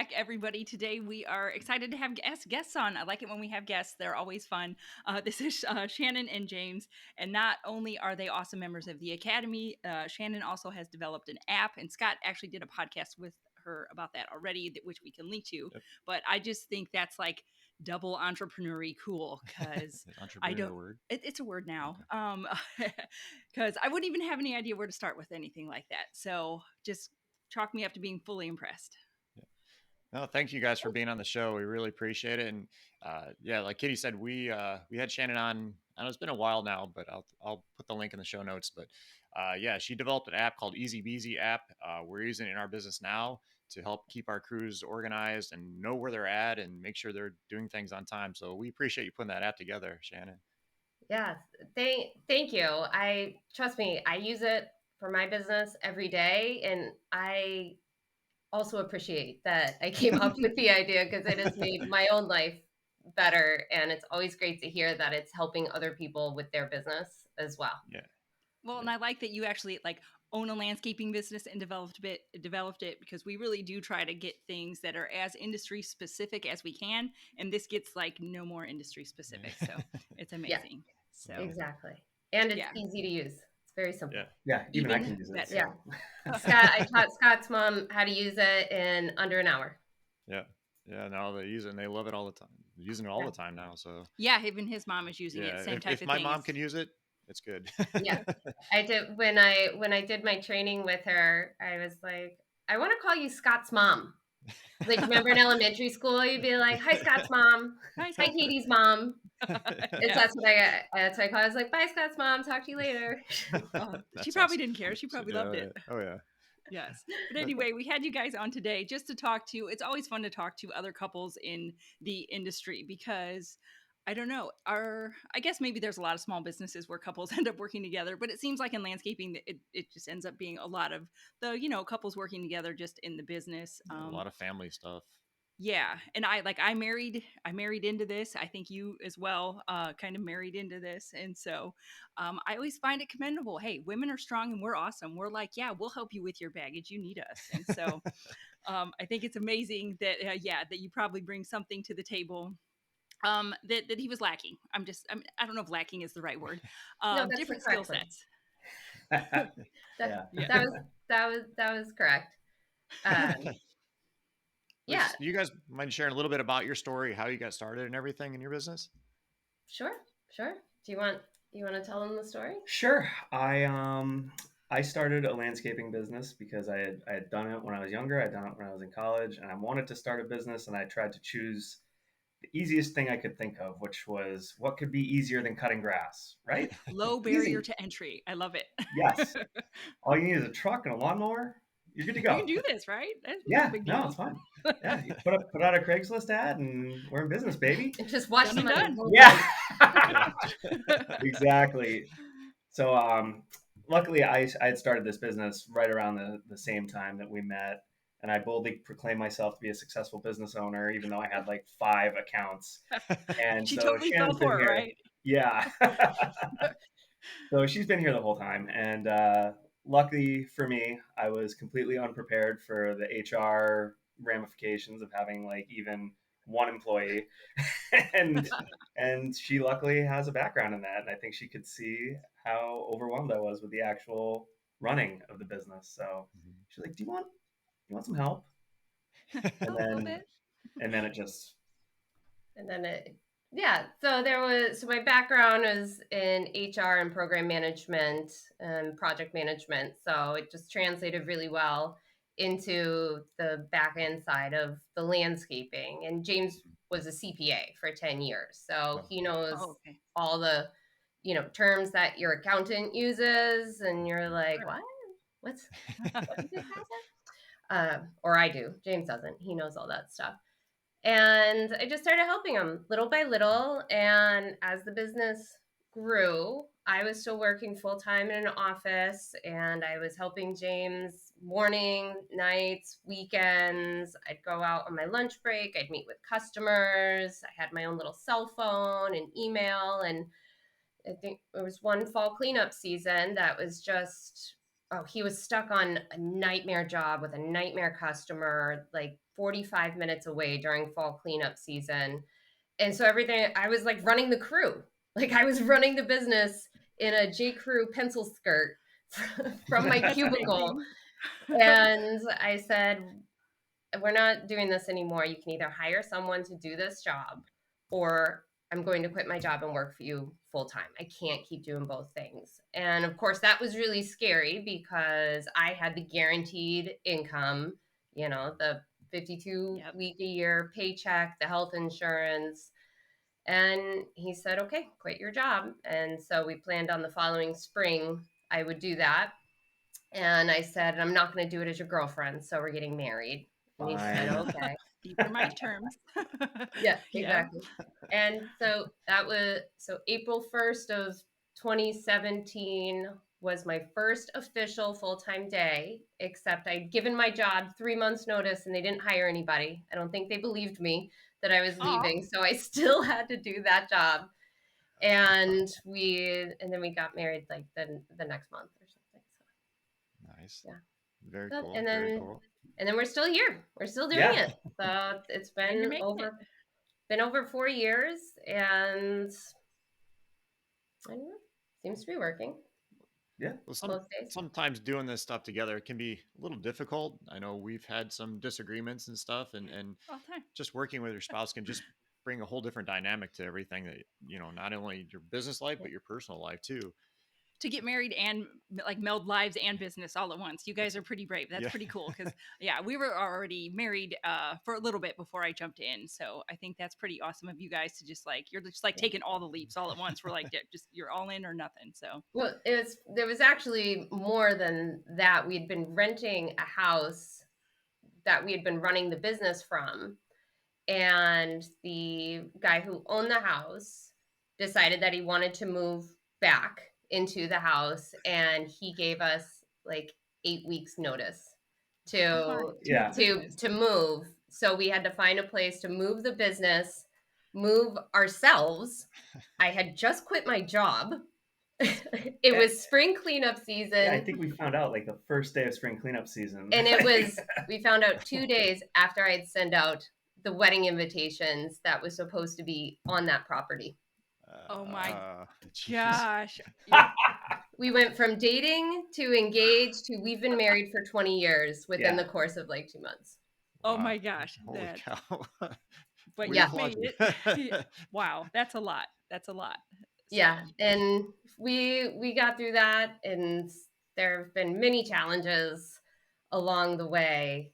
back, everybody. Today we are excited to have guests on. I like it when we have guests. They're always fun. This is Shannon and James, and not only are they awesome members of the Academy, Shannon also has developed an app, and Scott actually did a podcast with her about that already, which we can link to. Yep. But I just think that's like double entrepreneur cool because I Entrepreneur don't. word. It's a word now. Okay. Because I wouldn't even have any idea where to start with anything like that. So just chalk me up to being fully impressed. Yeah. No, thank you guys for being on the show. We really appreciate it. And yeah, like Kitty said, we had Shannon on. I know it's been a while now, but I'll put the link in the show notes. But yeah, she developed an app called Easy Beasy app. We're using it in our business now to help keep our crews organized and know where they're at and make sure they're doing things on time. So we appreciate you putting that app together, Shannon. Yes, thank you. I trust me, I use it for my business every day, and I also appreciate that I came up with the idea because it has made my own life better, and it's always great to hear that it's helping other people with their business as well. Yeah. Well, and I like that you actually like own a landscaping business and developed it because we really do try to get things that are as industry specific as we can, and this gets like no more industry specific, so it's Yeah, amazing. So exactly. And it's yeah, easy to use. It's very simple. Yeah. Yeah, even I Even can use it. better. Yeah. So. Scott, I taught Scott's mom how to use it in under an hour. Yeah. Yeah. Now they use it and they love it all the time. They're using it all the time now. So Yeah, even his mom is using yeah, it. Same type if of my thing. mom can use it, it's good. Yeah. I did when I did my training with her, I was like, I want to call you Scott's mom. Like, remember in elementary school, you'd be like, "Hi, Scott's mom. Hi, Hi, Scott. Katie's mom." It's Yeah. that's what I call. I was like, "Bye, Scott's mom. Talk to you later." Oh, she That's probably awesome. didn't care. She probably loved it. Oh yeah. Yes. But anyway, we had you guys on today just to talk to. It's always fun to talk to other couples in the industry because I don't know. I guess maybe there's a lot of small businesses where couples end up working together, but it seems like in landscaping that it just ends up being a lot of the, couples working together just in the business. A lot of family stuff. Yeah, and I married into this. I think you as well kind of married into this, and so I always find it commendable. Hey, women are strong and we're awesome. We're like, yeah, we'll help you with your baggage. You need us, and so I think it's amazing that that you probably bring something to the table that he was lacking. I don't know if lacking is the right word. No, that's the Different skill correct word. sets. Yeah. Yeah. That was correct. Yeah, You guys mind sharing a little bit about your story, how you got started and everything in your business? sure. Do you want to tell them the story? Sure. I started a landscaping business because I had done it when I was younger. I'd done it when I was in college, and I wanted to start a business, and I tried to choose the easiest thing I could think of, which was what could be easier than cutting grass, right? Low barrier Easy. to entry. I love it. Yes. All you need is a truck and a lawnmower. You're good to You go. can do this, right? That's no Yeah, big no, deal. it's fine. Yeah, you put out a Craigslist ad, and we're in business, baby. And just watch Done and somebody. done. Yeah, exactly. So, luckily, I had started this business right around the same time that we met, and I boldly proclaimed myself to be a successful business owner, even though I had like 5 accounts. And She so totally fell Shannon's been for it, here. right? Yeah. So she's been here the whole time, and luckily for me, I was completely unprepared for the HR ramifications of having like even one employee, and she luckily has a background in that, and I think she could see how overwhelmed I was with the actual running of the business. So she's like, you want some help?" A And little bit. then it just And then so my background is in HR and program management and project management. So it just translated really well into the back end side of the landscaping. And James was a CPA for 10 years. So he knows Oh, okay. all the, terms that your accountant uses. And you're like, Sure. what? What did you say? Or I do. James doesn't. He knows all that stuff. And I just started helping him little by little. And as the business grew, I was still working full time in an office, and I was helping James morning, nights, weekends. I'd go out on my lunch break, I'd meet with customers. I had my own little cell phone and email. And I think there was one fall cleanup season that was just oh, he was stuck on a nightmare job with a nightmare customer, like 45 minutes away during fall cleanup season. And so everything, I was like running the crew. Like I was running the business in a J. Crew pencil skirt from my That's cubicle. amazing. And I said, we're not doing this anymore. You can either hire someone to do this job, or I'm going to quit my job and work for you full time. I can't keep doing both things. And of course, that was really scary because I had the guaranteed income, the 52 Yep. week a year paycheck, the health insurance. And he said, okay, quit your job. And so we planned on the following spring, I would do that. And I said, I'm not going to do it as your girlfriend. So we're getting married. And he said, Fine. okay. These are my terms. Yeah, Yeah. exactly. And so April 1st of 2017 was my first official full-time day, except I'd given my job 3 months notice and they didn't hire anybody. I don't think they believed me that I was Aw. leaving. So I still had to do that job. And then we got married like the next month or something. So Nice. yeah. Very Good. cool. And Very then cool. we're still here. We're still doing Yeah. it. So it's And you're been making it. over 4 years, and I don't know, seems to be working Yeah. Well, most days. sometimes doing this stuff together can be a little difficult. I know we've had some disagreements and stuff, and All the time. just working with your spouse can just bring a whole different dynamic to everything that, not only your business life, but your personal life too. To get married and like meld lives and business all at once. You guys are pretty brave. That's Yeah. pretty cool because yeah, we were already married for a little bit before I jumped in. So I think that's pretty awesome of you guys to just like you're just like taking all the leaps all at once. We're like just you're all in or nothing. So Well, there was actually more than that. We had been renting a house that we had been running the business from, and the guy who owned the house decided that he wanted to move back into the house, and he gave us like 8 weeks notice oh to Yeah. to move. So we had to find a place to move the business, move ourselves. I had just quit my job. It was spring cleanup season. Yeah, I think we found out like the first day of spring cleanup season. And we found out 2 days after I'd sent out the wedding invitations that was supposed to be on that property. Oh my jeez. gosh. Yeah. We went from dating to engaged to we've been married for 20 years within Yeah. the course of like 2 months. Oh Wow. my gosh. Holy That, cow. but We you Yeah. made applaud it. you. Wow. That's a lot. That's a lot. Yeah, So, and we got through that, and there have been many challenges along the way.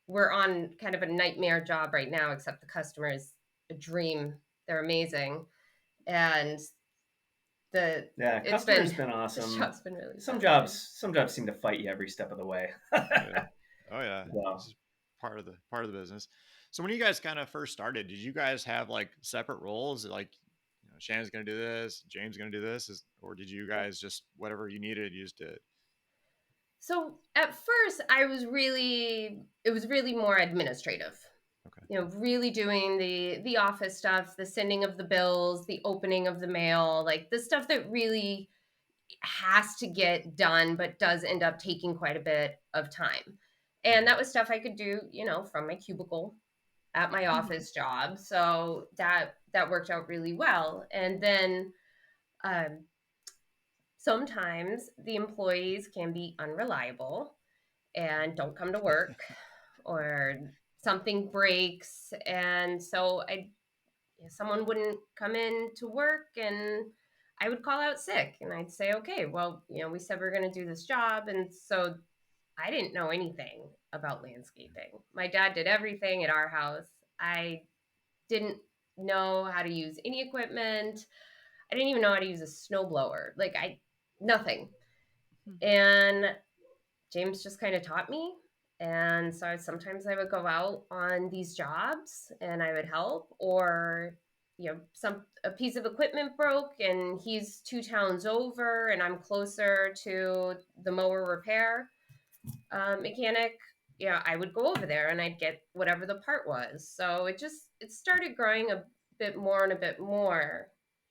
We're on kind of a nightmare job right now, except the customer is a dream. They're amazing, and Yeah, it's customer's been been the awesome. shop's been really Some fascinating. jobs seem to fight you every step of the way. Yeah. Oh yeah. So, This is part of the business. So when you guys kind of first started, did you guys have like separate roles? Like, Shannon's gonna do this, James gonna do this, or did you guys just whatever you needed, you just did? So at first, it was really more administrative. Okay. Really doing the office stuff, the sending of the bills, the opening of the mail, like the stuff that really has to get done, but does end up taking quite a bit of time. And that was stuff I could do, from my cubicle at my office job. So that worked out really well. And then sometimes the employees can be unreliable and don't come to work or something breaks. And so someone wouldn't come in to work and I would call out sick and I'd say, okay, well, we said we're going to do this job. And so I didn't know anything about landscaping. My dad did everything at our house. I didn't know how to use any equipment. I didn't even know how to use a snowblower. Like nothing. And James just kind of taught me. And so sometimes I would go out on these jobs and I would help, or a piece of equipment broke and he's 2 towns over and I'm closer to the mower repair mechanic. I would go over there and I'd get whatever the part was. So it started growing a bit more and a bit more.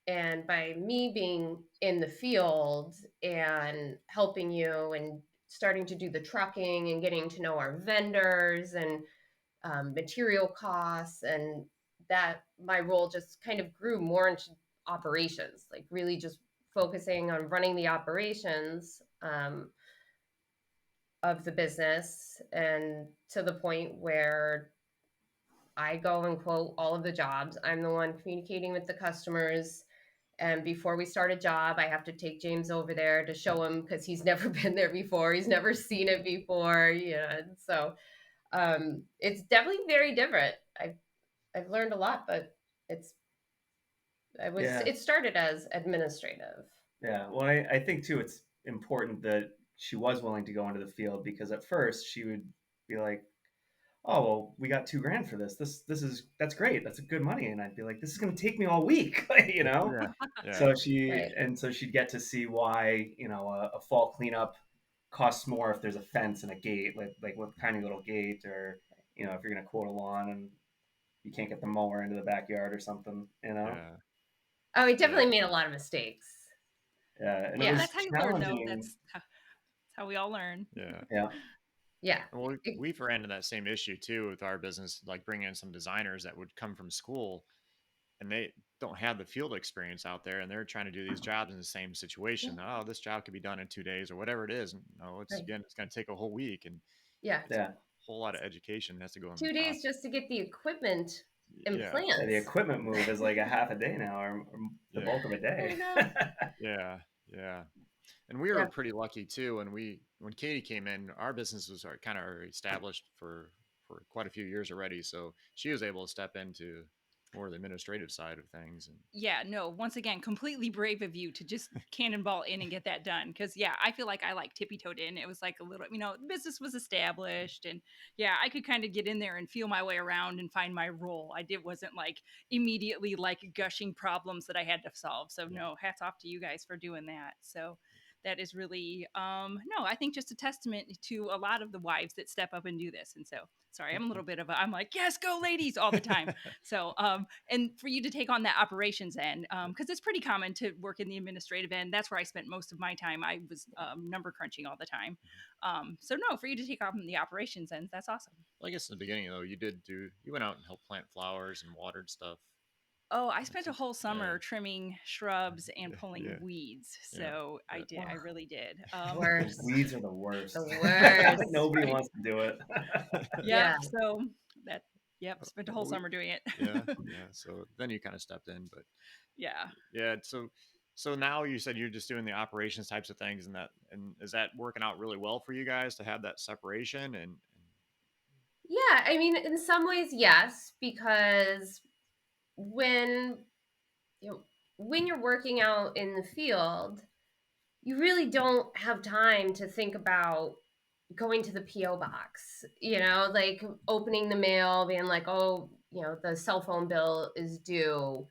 And by me being in the field and helping you and starting to do the trucking and getting to know our vendors and material costs, and that my role just kind of grew more into operations, like really just focusing on running the operations of the business, and to the point where I go and quote all of the jobs. I'm the one communicating with the customers. And before we start a job, I have to take James over there to show him, because he's never been there before. He's never seen it before. And so it's definitely very different. I've learned a lot, but it's Yeah. it started as administrative. Yeah. Well, I think too, it's important that she was willing to go into the field, because at first she would be like, "Oh, well, we got $2,000 for this. That's great. That's good money." And I'd be like, "This is going to take me all week," you know. Yeah. Yeah. So Right. she'd get to see why, a fall cleanup costs more if there's a fence and a gate, like with a tiny little gate, or if you're going to quote a lawn and you can't get the mower into the backyard or something. Yeah. Oh, we Yeah. definitely made a lot of mistakes. Yeah, and it Yeah. was That's how you learn, though. challenging. That's how we all learn. Yeah. Yeah, Yeah. Well, we've ran into that same issue too with our business, like bringing in some designers that would come from school and they don't have the field experience out there and they're trying to do these jobs in the same situation. Oh, this job could be done in 2 days or whatever it is. No, Right. it's going to take a whole week, and Yeah. it's a yeah, whole lot of education that has to go in 2 the days process. just to get the equipment and Yeah. plants. the equipment move is like a half a day now, or the Yeah. bulk of a I day. know. Yeah. Yeah. And we were Yeah. pretty lucky too. When Katie came in, our business was kind of already established for quite a few years already. So she was able to step into more of the administrative side of things. And Yeah, no, once again, completely brave of you to just cannonball in and get that done. Because, yeah, I feel like I like tippy toed in. It was like a little, the business was established. And yeah, I could kind of get in there and feel my way around and find my role. Wasn't like immediately like gushing problems that I had to solve. So, no, hats off to you guys for doing that. So, that is really no, I think just a testament to a lot of the wives that step up and do this. And so sorry, I'm a little bit of I'm like, yes, go ladies all the time. So and for you to take on that operations end, because it's pretty common to work in the administrative end. That's where I spent most of my time. I was number crunching all the time. So no, for you to take on the operations end, that's awesome. well, I guess in the beginning though, you went out and helped plant flowers and watered stuff. Oh, I spent a whole summer Yeah. trimming shrubs and pulling Yeah. weeds. Yeah. So I Yeah. did. I really did. Worst. Weeds are the worst. The worst. Nobody Right. wants to do it. Yeah. Yeah. So that. Yep. Spent a whole summer doing it. Yeah. Yeah. So then you kind of stepped in, but Yeah. yeah. So now you said you're just doing the operations types of things, and is that working out really well for you guys to have that separation? And Yeah, I mean, in some ways, yes, because when when you're working out in the field, you really don't have time to think about going to the PO box, like opening the mail, being like, oh, the cell phone bill is due.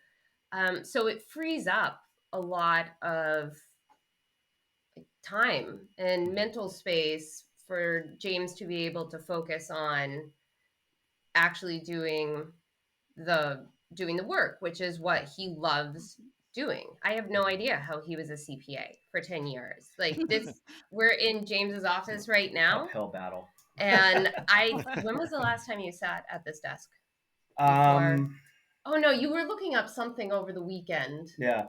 So it frees up a lot of time and mental space for James to be able to focus on actually doing the work, which is what he loves doing. I have no idea how he was a CPA for 10 years. Like this, we're in James's office right now. Uphill battle. And when was the last time you sat at this desk? Oh no, you were looking up something over the weekend. Yeah.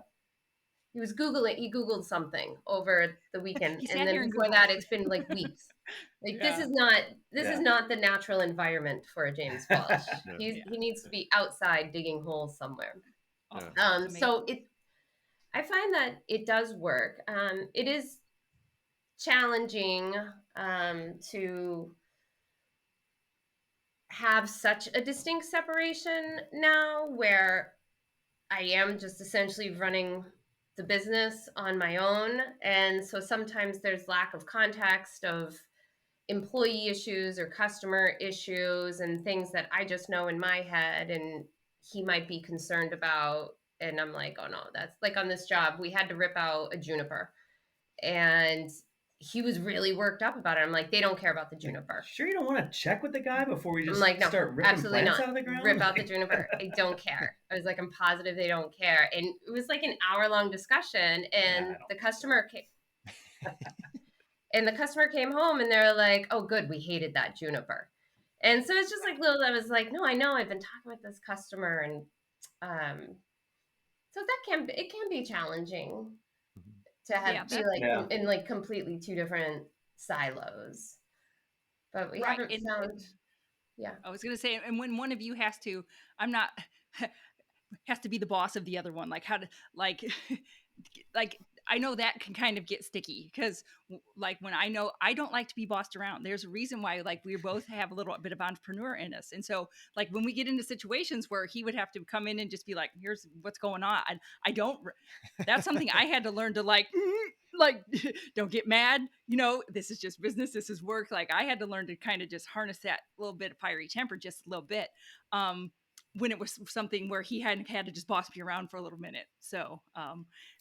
He Googled something over the weekend. And then before Googled. that, it's been like weeks. Like Yeah. this is not the natural environment for a James Walsh. Yeah. He needs to be outside digging holes somewhere. Awesome. So I find that it does work. It is challenging to have such a distinct separation now, where I am just essentially running the business on my own. And so sometimes there's lack of context of employee issues or customer issues and things that I just know in my head and he might be concerned about. And I'm like, oh no, that's like on this job, we had to rip out a juniper. And he was really worked up about it. I'm like, they don't care about the juniper. Sure, you don't want to check with the guy before we I'm just like, no, start ripping absolutely plants not. out of the ground? Rip out the juniper. I don't care. I was like, I'm positive they don't care. And it was like an hour-long discussion, and the customer came. And the customer came home and they're like, oh, good, we hated that juniper. And so it's just like little, I was like, no, I know, I've been talking with this customer. And so it can be challenging to have be like in like completely two different silos. But we haven't found, I was going to say, and when one of you has to, has to be the boss of the other one, like how to, like I know that can kind of get sticky because like when I know I don't like to be bossed around, there's a reason why like we both have a little bit of entrepreneur in us. And so like when we get into situations where he would have to come in and just be like, here's what's going on. I don't, that's something I had to learn to like, don't get mad. You know, this is just business. This is work. Like I had to learn to kind of just harness that little bit of fiery temper, just a little bit. When it was something where he hadn't had to just boss me around for a little minute. So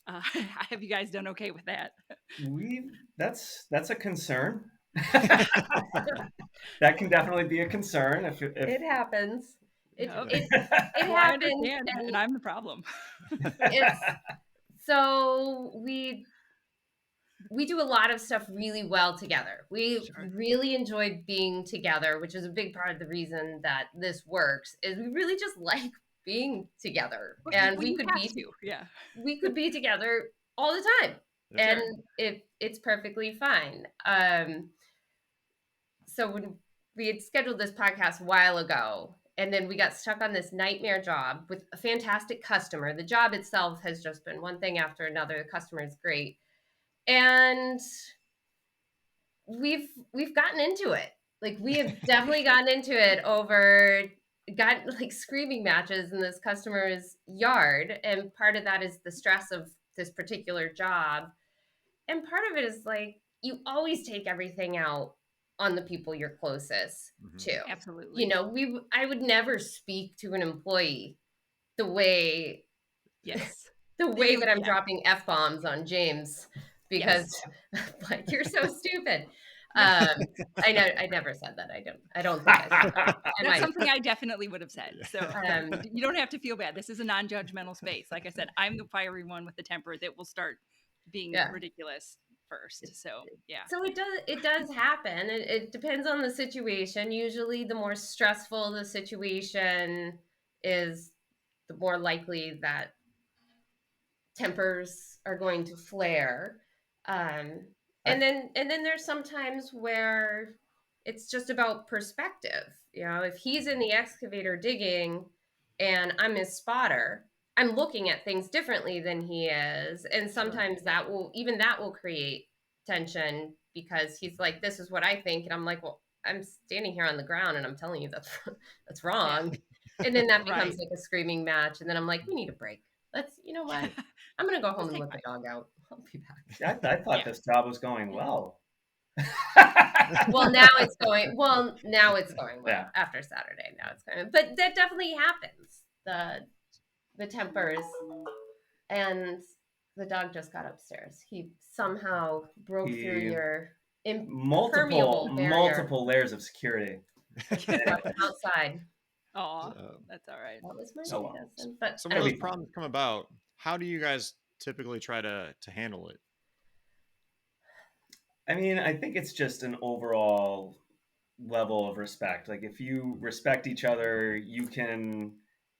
have you guys done okay with that? That's a concern. That can definitely be a concern. If it happens. It happens, and I'm the problem. So we do a lot of stuff really well together. We really enjoy being together, which is a big part of the reason that this works, is we really just like being together. And we could be together all the time. And it's perfectly fine. So when we had scheduled this podcast a while ago, and then we got stuck on this nightmare job with a fantastic customer. The job itself has just been one thing after another. The customer is great. And we've gotten into it. Like we have definitely gotten into it got like screaming matches in this customer's yard. And part of that is the stress of this particular job. And part of it is like, you always take everything out on the people you're closest to. Absolutely. You know, I would never speak to an employee the way that I'm dropping F-bombs on James. Because like, you're so stupid. I never said that. I don't think I said that. That's something I definitely would have said. So you don't have to feel bad. This is a non-judgmental space. Like I said, I'm the fiery one with the temper that will start being ridiculous first. So So it does happen. It depends on the situation. Usually the more stressful the situation is, the more likely that tempers are going to flare. And then there's some times where it's just about perspective. You know, if he's in the excavator digging and I'm his spotter, I'm looking at things differently than he is. And sometimes that will create tension, because he's like, this is what I think. And I'm like, well, I'm standing here on the ground and I'm telling you that's wrong. And then that becomes like a screaming match. And then I'm like, we need a break. You know what? I'm going to go home and let the dog out. I'll be back. I thought this job was going well. Well, now it's going well. After Saturday. Now it's going, but that definitely happens. The tempers, and the dog just got upstairs. He somehow broke through your multiple layers of security. Outside. Oh, that's all right. That was my lesson. But so when those problems come about, how do you guys typically try to handle it? I mean, I think it's just an overall level of respect. Like if you respect each other, you can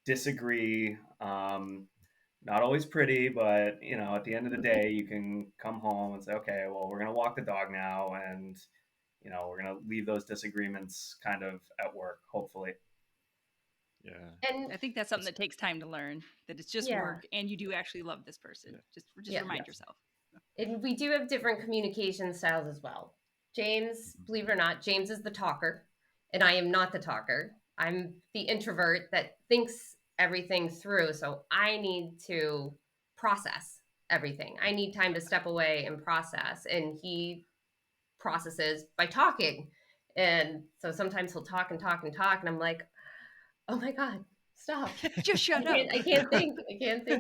disagree. Not always pretty, but you know, at the end of the day, you can come home and say, okay, well, we're going to walk the dog now. And, you know, we're going to leave those disagreements kind of at work, hopefully. Yeah. And I think that's something that takes time to learn, that it's just work and you do actually love this person. Just remind yourself. And we do have different communication styles as well. James, believe it or not, James is the talker and I am not the talker. I'm the introvert that thinks everything through. So I need to process everything. I need time to step away and process. And he processes by talking. And so sometimes he'll talk and talk and talk. And I'm like, oh my God, stop. Just shut up. I can't think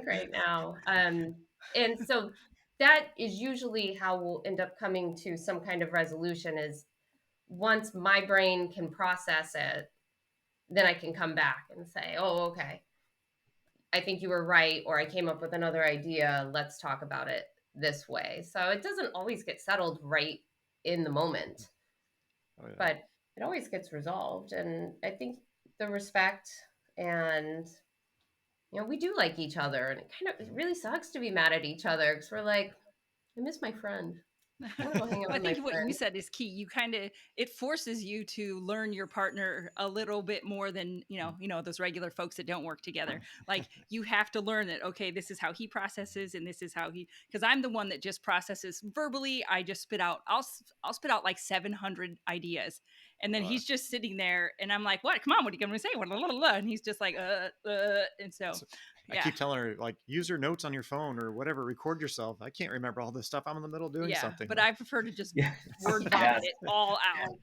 right now. And so that is usually how we'll end up coming to some kind of resolution, is once my brain can process it, then I can come back and say, oh, okay, I think you were right, or I came up with another idea. Let's talk about it this way. So it doesn't always get settled right in the moment, Oh yeah. but it always gets resolved. And I think the respect, and we do like each other, and it really sucks to be mad at each other, because we're like, I miss my friend. I want to go hang out I with my think what you friend. said is key. You kind of, it forces you to learn your partner a little bit more than, those regular folks that don't work together. Like you have to learn that, okay, this is how he processes and this is how because I'm the one that just processes verbally. I just I'll spit out like 700 ideas. And then Wow. he's just sitting there and I'm like, what? Come on, what are you going to say? And he's just like, and so, So I yeah. keep telling her, like, use your notes on your phone or whatever, record yourself. I can't remember all this stuff. I'm in the middle of doing Yeah, something. but Like, I prefer to just Yes. word Yes. vomit it all out.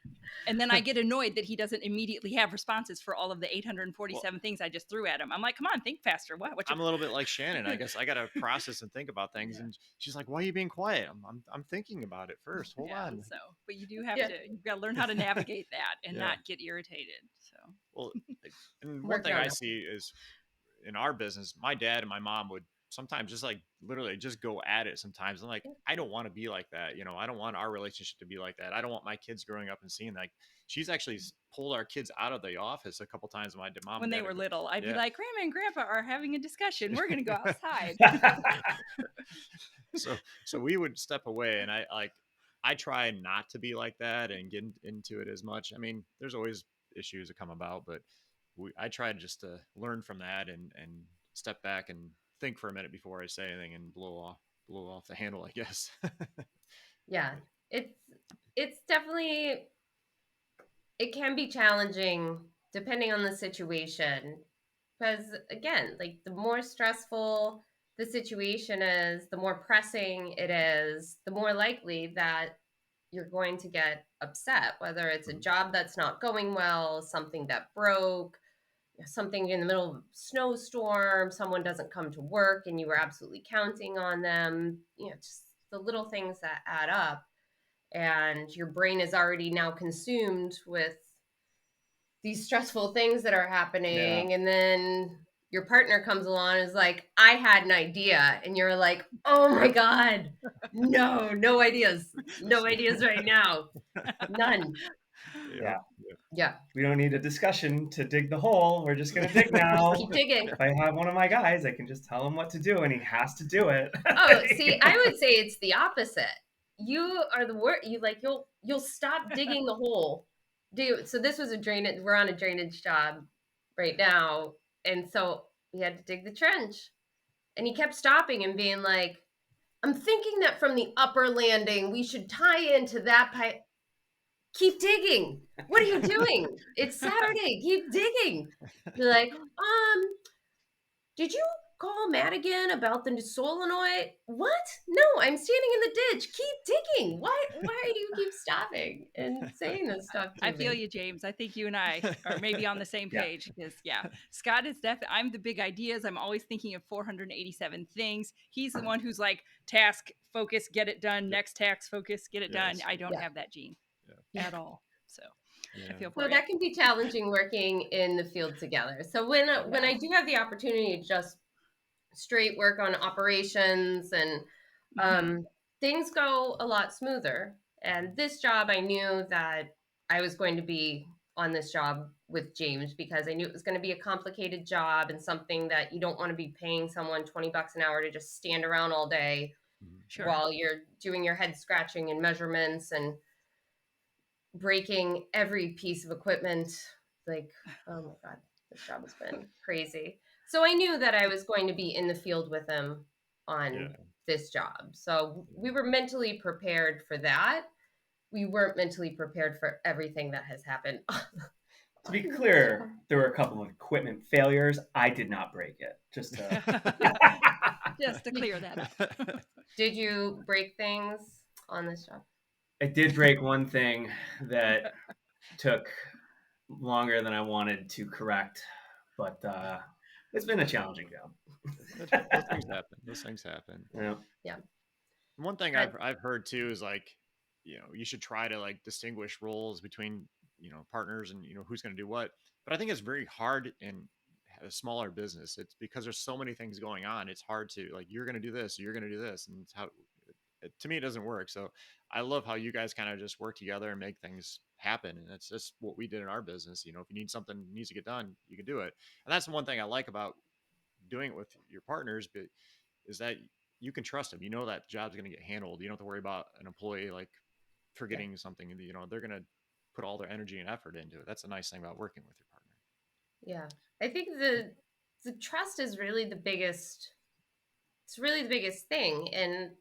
And then I get annoyed that he doesn't immediately have responses for all of the 847 things I just threw at him. I'm like, come on, think faster. What's I'm a little bit like Shannon. I guess I got to process and think about things. Yeah. And she's like, why are you being quiet? I'm thinking about it first. Hold on. So, but you do have Yeah. you've got to learn how to navigate that and Yeah. not get irritated. So, Well, and one Working thing on I it. see is in our business, my dad and my mom would sometimes just like literally just go at it sometimes. I'm like, I don't want to be like that. I don't want our relationship to be like that. I don't want my kids growing up and seeing like she's actually pulled our kids out of the office a couple times. My mom when and they dad were would- little, I'd be Yeah. like, Grandma and Grandpa are having a discussion. We're going to go outside. so we would step away, and I try not to be like that and get into it as much. I mean, there's always issues that come about, but I try just to learn from that and step back and think for a minute before I say anything and blow off the handle, I guess. Yeah, it's definitely, it can be challenging depending on the situation, because again, like the more stressful the situation is, the more pressing it is, the more likely that you're going to get upset, whether it's a Mhm. job that's not going well, something that broke, something in the middle of a snowstorm, someone doesn't come to work and you were absolutely counting on them, just the little things that add up, and your brain is already now consumed with these stressful things that are happening. And then your partner comes along and is like, I had an idea. And you're like, oh my God, no ideas. No ideas right now. None. Yeah. Yeah. We don't need a discussion to dig the hole. We're just going to dig now. Keep digging. If I have one of my guys, I can just tell him what to do and he has to do it. Oh, see, I would say it's the opposite. You are the worst. You'll stop digging the hole. So this was a drainage. We're on a drainage job right now, and so we had to dig the trench. And he kept stopping and being like, "I'm thinking that from the upper landing, we should tie into that pipe." Keep digging. What are you doing? It's Saturday. Keep digging. You're like, did you call Madigan about the solenoid? What? No, I'm standing in the ditch. Keep digging. Why do you keep stopping and saying this stuff to I me? feel you, James. I think you and I are maybe on the same Yeah. page because, Scott is definitely, I'm the big ideas. I'm always thinking of 487 things. He's the one who's like, task, focus, get it done. Next task, focus, get it done. Yes. I don't Yeah. have that gene Yeah. at all. So I Yeah. feel for So you. that can be challenging working in the field together. So when I do have the opportunity to just straight work on operations and things go a lot smoother. And this job, I knew that I was going to be on this job with James because I knew it was going to be a complicated job and something that you don't want to be paying someone $20 an hour to just stand around all day Sure. while you're doing your head scratching and measurements and breaking every piece of equipment. Like, oh my God, this job has been crazy. So I knew that I was going to be in the field with him on this job. So we were mentally prepared for that. We weren't mentally prepared for everything that has happened. To be clear, there were a couple of equipment failures. I did not break it. Just to clear that up. Did you break things on this job? I did break one thing that took longer than I wanted to correct, but it's been a challenging job. Those things happen. Yeah. Yeah. One thing But I've heard too is like, you should try to like distinguish roles between, partners and who's going to do what. But I think it's very hard in a smaller business. It's because there's so many things going on. It's hard to like you're going to do this, you're going to do this, and it's how to me it doesn't work. So I love how you guys kind of just work together and make things happen. And that's just what we did in our business. If you need something needs to get done, you can do it. And that's the one thing I like about doing it with your partners, but is that you can trust them. You know that job's going to get handled. You don't have to worry about an employee like yeah, forgetting something. They're going to put all their energy and effort into it. That's a nice thing about working with your partner. yeah. I think the trust is really the biggest. It's really the biggest thing, and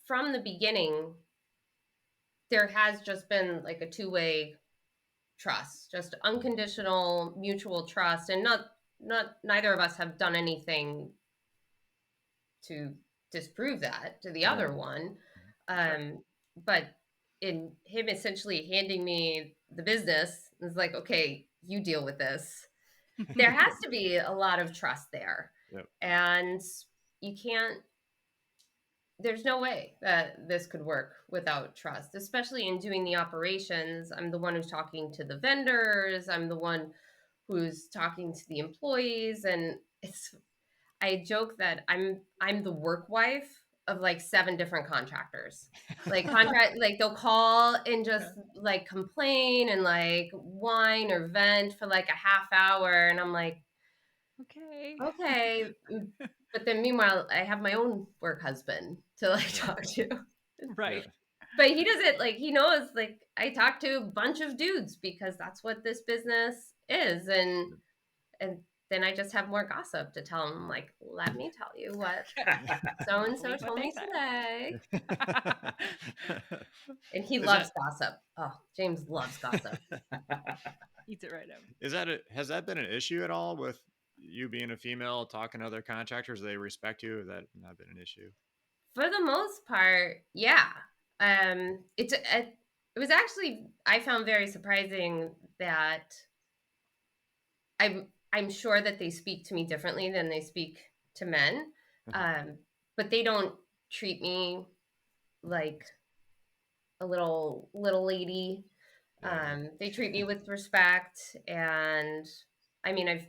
from the beginning, there has just been like a two-way trust, just unconditional mutual trust, and not neither of us have done anything to disprove that to the Right. other one. Sure. But in him essentially handing me the business, it's like, okay, you deal with this. There has to be a lot of trust there. Yep. And you can't, there's no way that this could work without trust, especially in doing the operations. I'm the one who's talking to the vendors, I'm the one who's talking to the employees, and it's I joke that I'm the work wife of like 7 different contractors. Like they'll call and just like complain and like whine or vent for like a half hour, and I'm like, Okay. okay. But then meanwhile, I have my own work husband to like talk to. Right. But he doesn't like he knows like I talk to a bunch of dudes because that's what this business is, and then I just have more gossip to tell him, like, let me tell you what so and so Believe what told they me say. today. And he Is loves that gossip. Oh, James loves gossip. Eats it right up. has that been an issue at all with you being a female talking to other contractors? They respect you. Has that not been an issue? For the most part, yeah. It was actually I found very surprising that I'm sure that they speak to me differently than they speak to men, but they don't treat me like a little lady. Yeah. They treat me with respect, and I mean,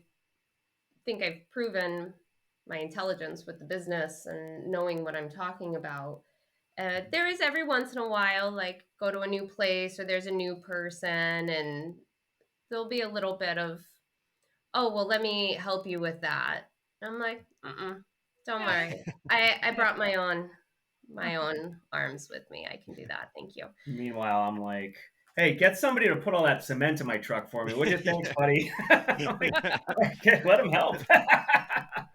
think I've proven my intelligence with the business and knowing what I'm talking about. There is every once in a while, like go to a new place or there's a new person, and there'll be a little bit of, oh, well, let me help you with that. I'm like, don't worry. I brought my own arms with me. I can do that. Thank you. Meanwhile, I'm like, hey, get somebody to put all that cement in my truck for me. What do you think, buddy? Like, okay, let him help.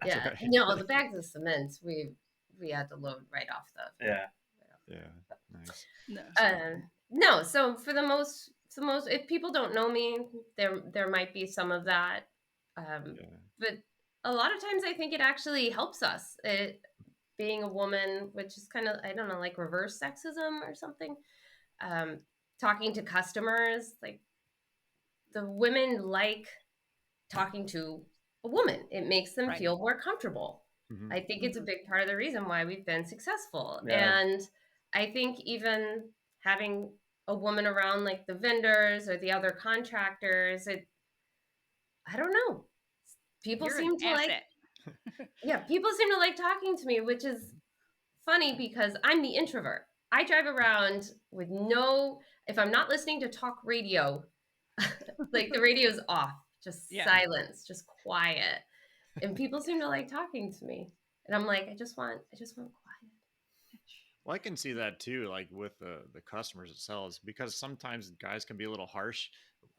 Yeah. Right. No, the bags of cement we had to load right off the. Yeah. Yeah. Nice. No. No. So for the most, if people don't know me, there might be some of that. Yeah. But a lot of times, I think it actually helps us. Being a woman, which is kind of I don't know, like reverse sexism or something. Talking to customers, like the women like talking to a woman. It makes them Right. feel more comfortable. Mhm. I think it's a big part of the reason why we've been successful. Yeah. And I think even having a woman around like the vendors or the other contractors, I don't know. People You're an seem to like asset. people seem to like talking to me, which is funny because I'm the introvert. I drive around with if I'm not listening to talk radio, like the radio's off, just Yeah. silence, just quiet. And people seem to like talking to me. And I'm like, I just want quiet. Well, I can see that too, like with the customers themselves, because sometimes guys can be a little harsh.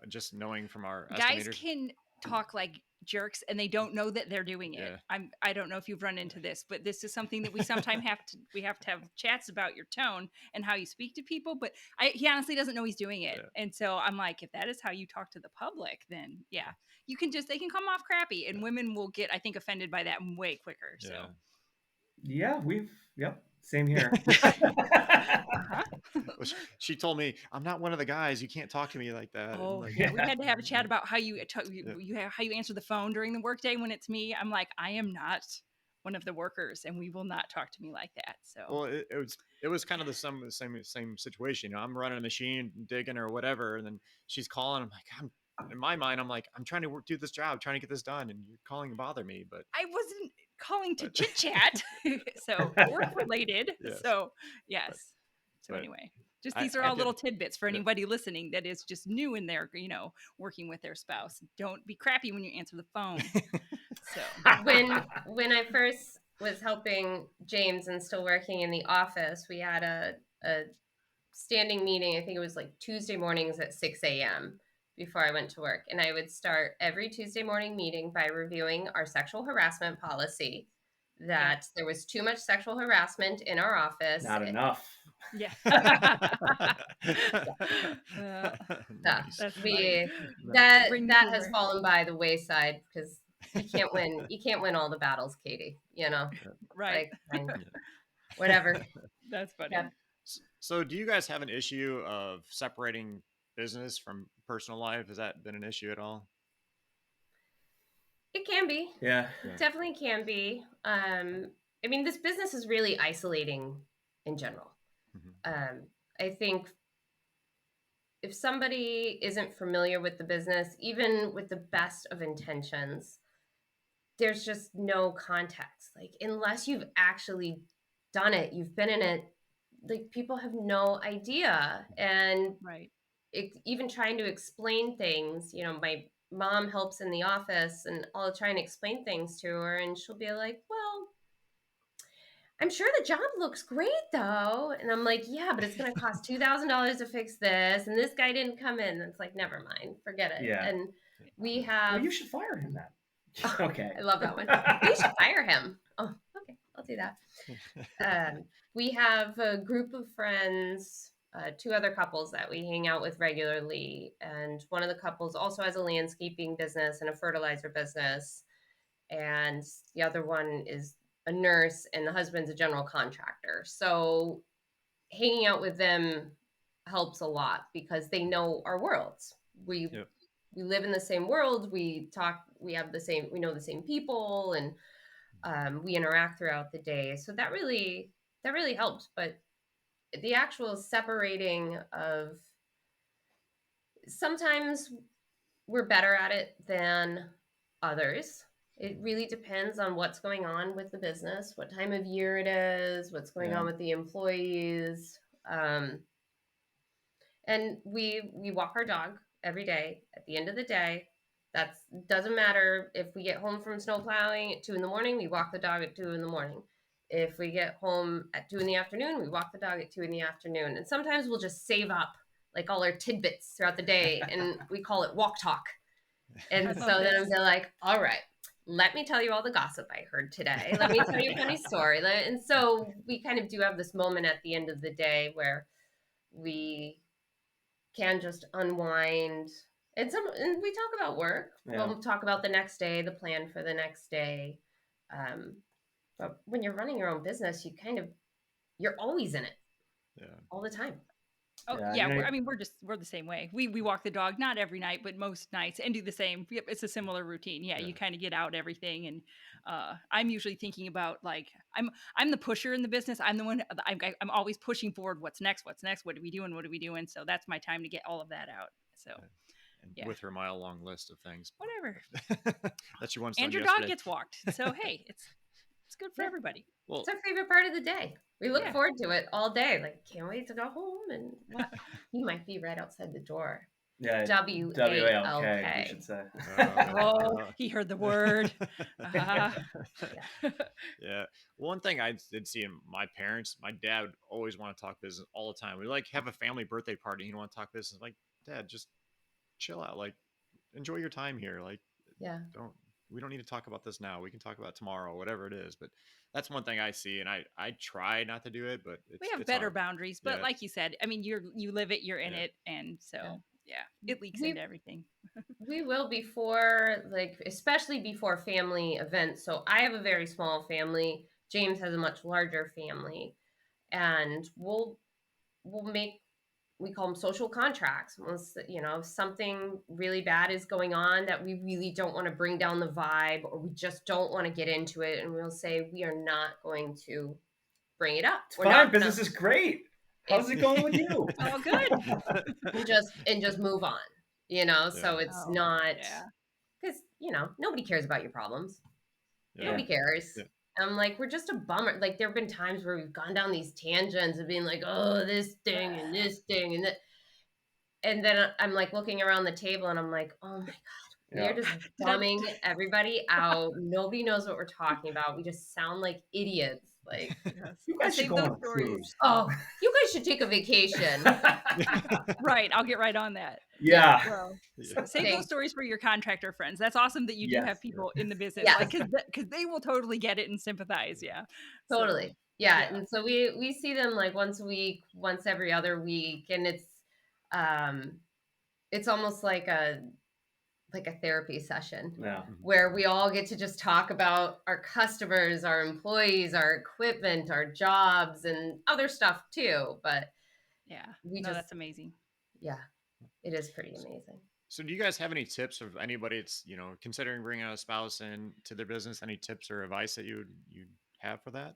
Just knowing from our Guys estimators. can talk like jerks and they don't know that they're doing it. Yeah. I don't know if you've run into this, but this is something that we sometimes have to have chats about your tone and how you speak to people. But he honestly doesn't know he's doing it. Yeah. And so I'm like, if that is how you talk to the public, then yeah, they can come off crappy, and women will get, I think, offended by that way quicker. So Yeah. Yep. Same here. Well, she told me I'm not one of the guys. You can't talk to me like that. Oh, Like, yeah. We had to have a chat about how you how you answer the phone during the workday when it's me. I'm like, I am not one of the workers, and we will not talk to me like that. So Well, it was kind of the same situation. You know, I'm running a machine, digging or whatever, and then she's calling. I'm like, in my mind, I'm like, I'm trying to do this job, trying to get this done, and you're calling to bother me. I wasn't calling to But chit chat, so work related. yes, So but yes. So but anyway, just I these are I all did little tidbits for yeah. anybody listening that is just new in their, working with their spouse. Don't be crappy when you answer the phone. So When I first was helping James and still working in the office, we had a standing meeting. I think it was like Tuesday mornings at 6 a.m. before I went to work. And I would start every Tuesday morning meeting by reviewing our sexual harassment policy, yeah, that there was too much sexual harassment in our office. Not enough. yeah. Uh, Nice. that's funny. We Nice. Bring the that has humor. fallen by the wayside because you can't win all the battles, Katie. Right. Like fine, Yeah. whatever. That's funny. Yeah, So, do you guys have an issue of separating business from personal life? Has that been an issue at all? it can be. Yeah. Yeah. Definitely can be. I mean, this business is really isolating in general. Mhm. I think if somebody isn't familiar with the business, even with the best of intentions, there's just no context. Like, unless you've actually done it, you've been in it, like, people have no idea. And Right. even trying to explain things, my mom helps in the office and I'll try and explain things to her, and she'll be like, well, I'm sure the job looks great though. And I'm like, yeah, but it's going to cost $2,000 to fix this. And this guy didn't come in. And it's like, never mind, forget it. Yeah. And we Well, have, you should fire him then. Okay. I love that one. We should fire him. Oh, okay. I'll do that. We have a group of friends, two other couples that we hang out with regularly. And one of the couples also has a landscaping business and a fertilizer business. And the other one is a nurse, and the husband's a general contractor. So hanging out with them helps a lot because they know our worlds. Yep. We live in the same world. We talk. We know the same people, and we interact throughout the day. So that really helps. But the actual separating of, sometimes we're better at it than others. It really depends on what's going on with the business, what time of year it is, what's going on with the employees. And we walk our dog every day. At the end of the day, that doesn't matter if we get home from snow plowing at 2 in the morning, we walk the dog at 2 in the morning. If we get home at 2 in the afternoon, we walk the dog at 2 in the afternoon. And sometimes we'll just save up like all our tidbits throughout the day, and we call it walk talk. And I so love then this. I'm like, all right, let me tell you all the gossip I heard today. Let me tell you a funny story. And so we kind of do have this moment at the end of the day where we can just unwind. And we talk about work. Yeah. We'll talk about the next day, the plan for the next day. But when you're running your own business, you're always in it Yeah. all the time. Oh Yeah, yeah, you know- I mean we're the same way. We walk the dog not every night, but most nights, and do the same. Yep, it's a similar routine. Yeah, Yeah. you kind of get out everything, and I'm usually thinking about, like, I'm the pusher in the business. I'm the one. I'm always pushing forward. What's next? What's next? What are we doing? What are we doing? So that's my time to get all of that out. So And Yeah. with her mile-long list of things whatever. that she wants And done your yesterday. dog gets walked. So hey, it's good for Yeah. everybody. Well, It's our favorite part of the day. We look Yeah. forward to it all day. Like, can't wait to go home. And what? You might be right outside the door. Yeah. WALK. WALK, you should say. Oh, he heard the word. Yeah. One thing I did see in my parents, my dad would always want to talk business all the time. We like have a family birthday party. He'd want to talk business. Like, Dad, just chill out. Like, enjoy your time here. Like, Yeah. we don't need to talk about this now. We can talk about it tomorrow, whatever it is. But that's one thing I see, and I try not to do it, but We have it's better hard. boundaries, but Yeah. like you said, I mean, you live it, you're in Yeah. it, and so yeah, it leaks We- into everything. We will, before, like, especially before family events. So I have a very small family. James has a much larger family, and we'll make we call them social contracts. Once, you know, something really bad is going on that we really don't want to bring down the vibe, or we just don't want to get into it, and we'll say we are not going to bring it up. It's We're fine. not Business gonna, is great. How's it going with you? It's all good. and just move on, you know. So Yeah. it's Oh, not, yeah. because, you know, nobody cares about your problems. Yeah. Nobody cares. Yeah. I'm like, we're just a bummer. Like, there have been times where we've gone down these tangents of being like, oh, this thing and this thing and that. And then I'm like looking around the table and I'm like, oh my God, we are Yeah. just bumming everybody out. Nobody knows what we're talking about. We just sound like idiots. Like, Yes. You guys should Save go those on a stories. cruise. oh, you guys should take a vacation. Right. I'll get right on that. Yeah. Well, Yeah. save Thanks. those stories for your contractor friends. That's awesome that you do Yes. have people in the business, Yes. like, because they will totally get it and sympathize. Yeah. So, Totally. Yeah. yeah. And so we see them like once a week, once every other week. And it's almost like a therapy session Yeah. where we all get to just talk about our customers, our employees, our equipment, our jobs, and other stuff too. But Yeah. we No, just, that's amazing. yeah, it is pretty amazing. So do you guys have any tips of anybody that's, you know, considering bringing a spouse in to their business? Any tips or advice that you'd have for that?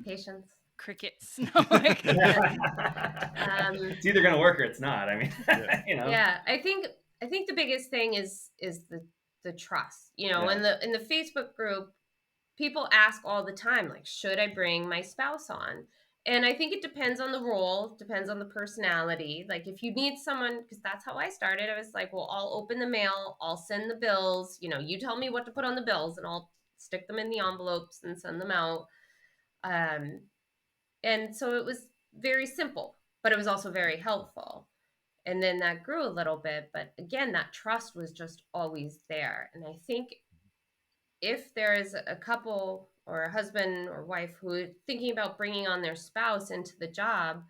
Patience. Crickets. No, like, It's either going to work or it's not. I mean, Yeah. you know. Yeah, I think the biggest thing is the trust. You know, Yeah. in the Facebook group, people ask all the time, like, should I bring my spouse on? And I think it depends on the role, depends on the personality. Like, if you need someone, because that's how I started, I was like, well, I'll open the mail, I'll send the bills. You know, you tell me what to put on the bills, and I'll stick them in the envelopes and send them out. And so it was very simple, but it was also very helpful. And then that grew a little bit, but again, that trust was just always there. And I think if there is a couple or a husband or wife who is thinking about bringing on their spouse into the job,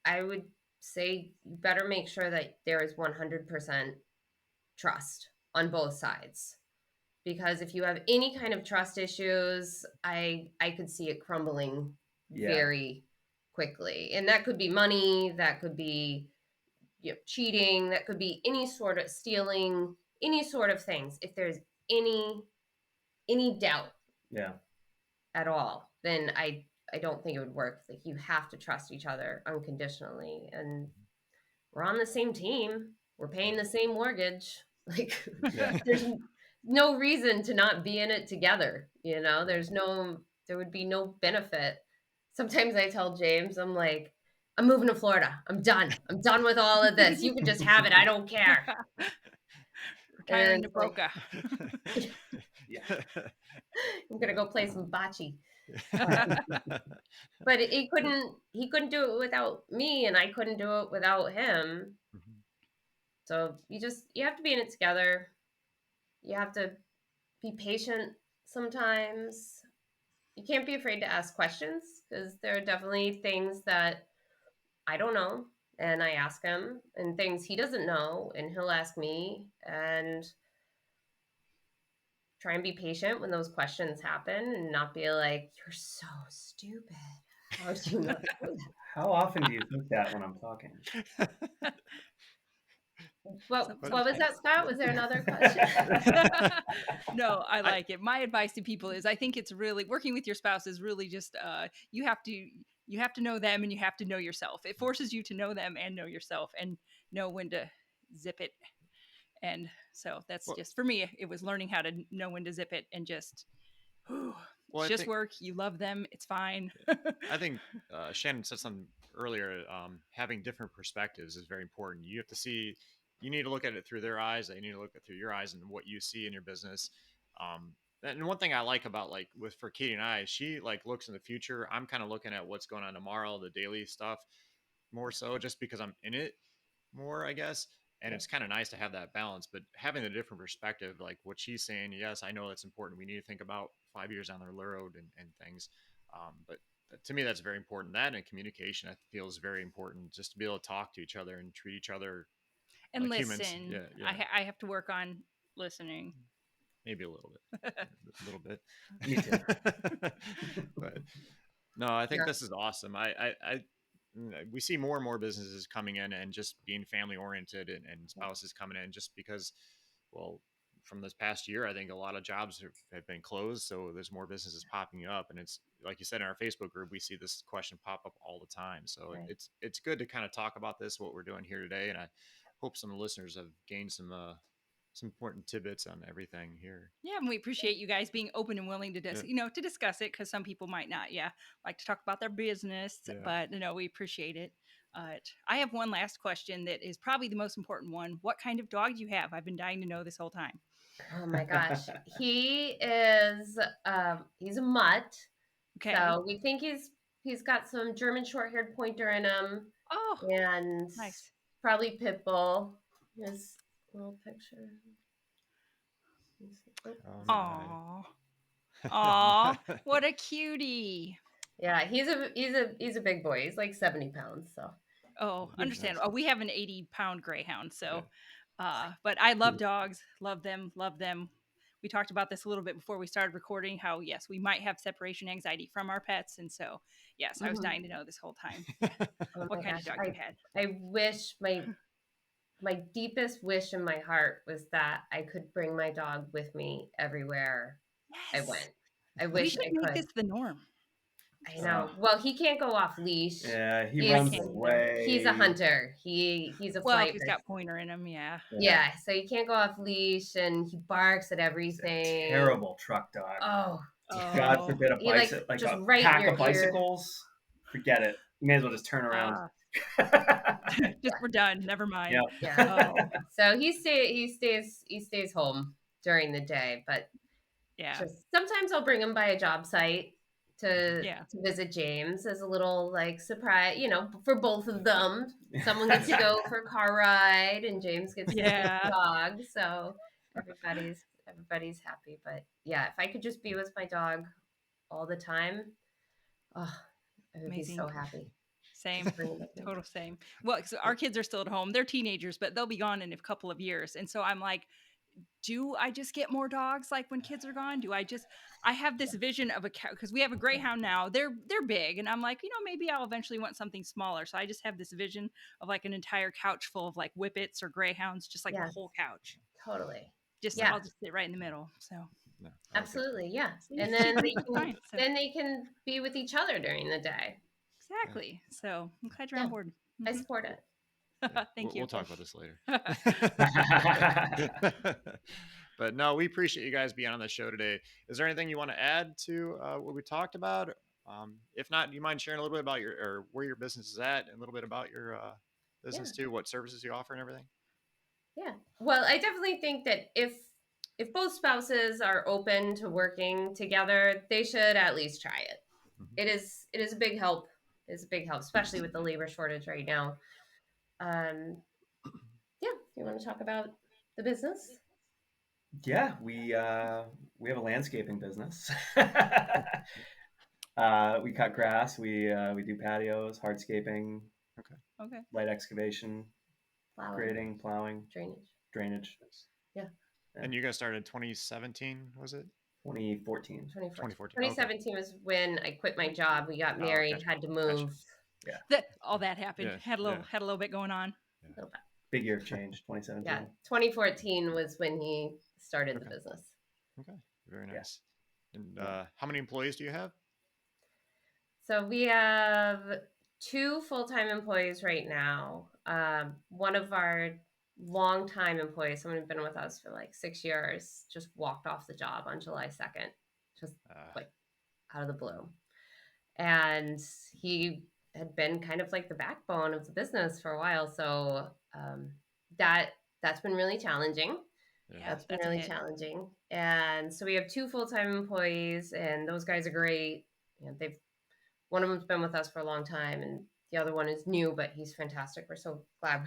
I would say you better make sure that there is 100% trust on both sides. Because if you have any kind of trust issues, I could see it crumbling Yeah. very quickly. And that could be money, that could be, you know, cheating, that could be any sort of stealing, any sort of things. If there's any doubt Yeah. at all, then I don't think it would work. Like, you have to trust each other unconditionally, and we're on the same team. We're paying the same mortgage. Like, Yeah. there's no reason to not be in it together. You know, there would be no benefit. Sometimes I tell James, I'm like, I'm moving to Florida. I'm done. I'm done with all of this. You can just have it. I don't care. Retiring And to it's like, Boca. Yeah. I'm gonna go play some bocce. But he couldn't do it without me, and I couldn't do it without him. Mhm. So you have to be in it together. You have to be patient sometimes. You can't be afraid to ask questions, because there are definitely things that I don't know, and I ask him, and things he doesn't know, and he'll ask me, and try and be patient when those questions happen, and not be like, you're so stupid. How do you not know that? How often do you think that when I'm talking? What was Sometimes. that, Scott? Was there another question? No, I like it. My advice to people is, I think it's really, working with your spouse is really just, you have to know them, and you have to know yourself. It forces you to know them and know yourself, and know when to zip it. And so that's Well- just, for me, it was learning how to know when to zip it, and just, Well, it's I just think- work. You love them. It's fine. I think Shannon said something earlier. Having different perspectives is very important. You need to look at it through their eyes. They need to look at it through your eyes and what you see in your business. And one thing I like about, like, for Katie and I, she like looks in the future. I'm kind of looking at what's going on tomorrow, the daily stuff more so, just because I'm in it more, I guess. And it's kind of nice to have that balance, but having a different perspective, like what she's saying, yes, I know that's important. We need to think about 5 years down the road and things. But to me, that's very important. That and communication, I feel, is very important, just to be able to talk to each other and treat each other And like listen. humans. Yeah. I have to work on listening. Maybe a little bit. A little bit. Me too. But No, I think Yeah. this is awesome. We see more and more businesses coming in and just being family oriented, and spouses coming in just because, well, from this past year, I think a lot of jobs have been closed. So there's more businesses popping up. And it's like you said, in our Facebook group, we see this question pop up all the time. So Right. it's good to kind of talk about this, what we're doing here today. And I hope some listeners have gained some important tidbits on everything here. Yeah, and we appreciate you guys being open and willing to Yeah. to discuss it, because some people might not, like to talk about their business, Yeah. but we appreciate it. I have one last question that is probably the most important one. What kind of dog do you have? I've been dying to know this whole time. Oh my gosh. He is he's a mutt. Okay. So we think he's got some German short-haired pointer in him Oh, and nice. probably pit bull. His little picture. Oh, Aw. Aw, what a cutie. Yeah, he's a big boy. He's like 70 pounds. So Oh, understand. Nice. Oh, we have an 80-pound greyhound. So, Yeah. but I love dogs. Love them. Love them. We talked about this a little bit before we started recording, how, yes, we might have separation anxiety from our pets. And so, yes, I was Mhm. dying to know this whole time. Oh What my kind gosh, of dog you had? I wish my deepest wish in my heart was that I could bring my dog with me everywhere I Yes. went. I We wish should I make could. this the norm. I know. Well, he can't go off leash. Yeah, he He's runs can't either. away. he's a hunter. He's a Well, if flight he's person. got pointer in him, yeah. Yeah, so he can't go off leash and he barks at He's a everything. terrible truck dog. Oh, God Oh. forbid a He, like, bicycle, like just a right in pack your of ear. bicycles. Forget it. You may as well just turn around. Just we're done. Never mind. Yep. yeah. Oh, So he stays home during the day, but yeah. just sometimes I'll bring him by a job site to Yeah. to visit James as a little like surprise, for both of them. Someone gets to go for a car ride, and James gets to see the Yeah. dog. So everybody's happy. But yeah, if I could just be with my dog all the time, oh, I would be so Amazing. happy. Same. Just bring him with me. Total same. Well, so our kids are still at home. They're teenagers, but they'll be gone in a couple of years. And so I'm like, do I just get more dogs like when kids are gone? I have this vision of a cow, because we have a greyhound now. They're big, and I'm like, maybe I'll eventually want something smaller. So I just have this vision of like an entire couch full of like whippets or greyhounds, just like the Yes. whole couch. Totally. Just Yeah. I'll just sit right in the middle. So No, I like it. Absolutely, yeah. See, And she's then they making can fine, so- then they can be with each other during the day. exactly. So I'm glad you're Yeah. on board. I Mhm. support it. Thank We'll you. talk about this later. But no, we appreciate you guys being on the show today. Is there anything you want to add to what we talked about? If not, do you mind sharing a little bit about where your business is at, and a little bit about your business too, what services you offer and everything? Yeah. Well, I definitely think that if both spouses are open to working together, they should at least try it. Mhm. It is a big help. It's a big help, especially with the labor shortage right now. Yeah, you want to talk about the business? Yeah, we have a landscaping business. We cut grass. We do patios, hardscaping, Okay. light excavation, Plowing, grading, plowing, drainage. drainage. And you guys started in 2017, was it? 2014. 2014. 2017 was when I quit my job. We got married, gotcha. had to move. All that happened. Yeah, Had a little bit going on. Big year of change, 2017. Yeah, 2014 was when he started the business. Okay, very Yeah. nice. And how many employees do you have? So we have 2 full-time employees right now. One of our longtime employees, someone who's been with us for like 6 years, just walked off the job on July 2nd, just like out of the blue. And he had been kind of like the backbone of the business for a while. So that's been really challenging. Yeah, That's been that's a really hit. challenging. And so we have 2 full-time employees, and those guys are great. One of them's been with us for a long time, and the other one is new, but he's fantastic. We're so glad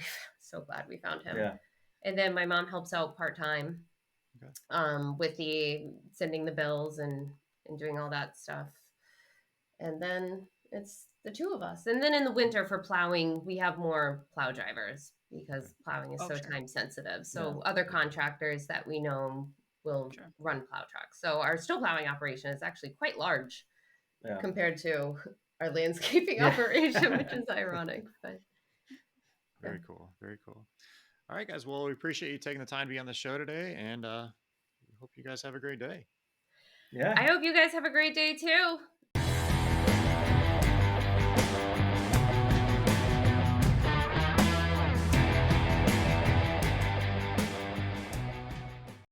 we found him. Yeah. And then my mom helps out part-time Okay. with the sending the bills and doing all that stuff. And then it's the 2 of us. And then in the winter for plowing, we have more plow drivers because plowing is so sure. time sensitive. So other contractors that we know will Sure. run plow trucks. So our snow plowing operation is actually quite large. Yeah. compared to our landscaping operation, which is ironic. But Very cool. Very cool. All right, guys. Well, we appreciate you taking the time to be on the show today, and we hope you guys have a great day. I hope you guys have a great day too.